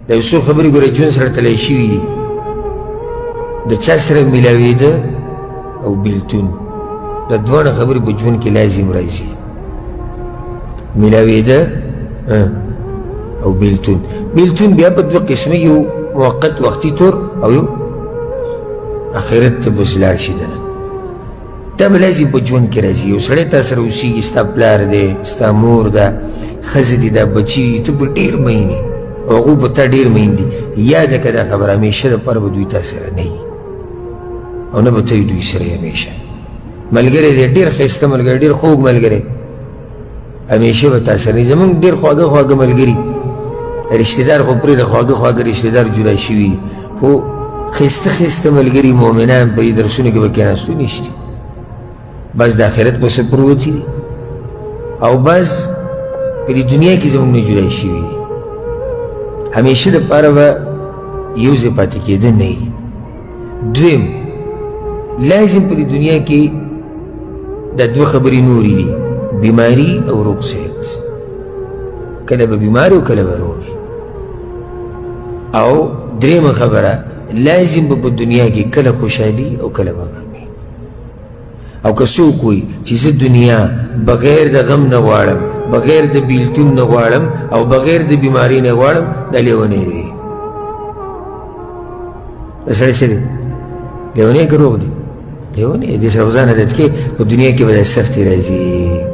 دا یو څو خبرې ګوره ژوند سره تللی شوي دي د چا سره میلاوېده او بیلتون دا دواړه خبرې په ژوند کې لازم راځي میلاوېده او بیلتون بیا په دوه قسمه یو موقت وختي طور او یو آخرت ته بس لاړ شي دنه دا به لازم په ژوند کې راځي یو سړی تا سره اوسېږي ستا پلار دی ستا مور ده ښځه دي دا بچي دي ته به ډېر مین یې او هغوی په تا ډېر مین دي یاده که دا خبره همیشه دپاره به دوی تا سره نه وي او نه به ته دوی سره همیشه ملګری دی ډېر ښایسته ملګری ډېر خوږ ملګری همیشه به تا سره زمونږ ډېر خواږه ملګري رشتهدار خو پرېږده خواږه رشتهدار جدا شوي دي خو ښایسته ملګري مؤمنان په دې درسونو کې به کېناستو نشته بعض د آخرت پسې پروتي دي او بعض په دې دنیا کې زمونږ نه جدا شوي دي همیشه دپاره به یو ځای پاتې کېده نه وي دویم لازم په دې دنیا کې دا دوه خبرې نورې دي بیماری او روغ صحت کله به بیمار او کله به روغ او درېیمه خبره لازم به په دنیا کې کله خوشحالي او کله به غم او که څوک وایي چې زه دنیا بغیر د غم نه غواړم بغیر د بیلتون نه غواړم او بغیر د بیمارۍ نه غواړم دا لیونی دی دا سړی څه دی لیونی که روغ دی لیونی دې سره خو ځان عادت کې په دنیا کې به دا سختې راځي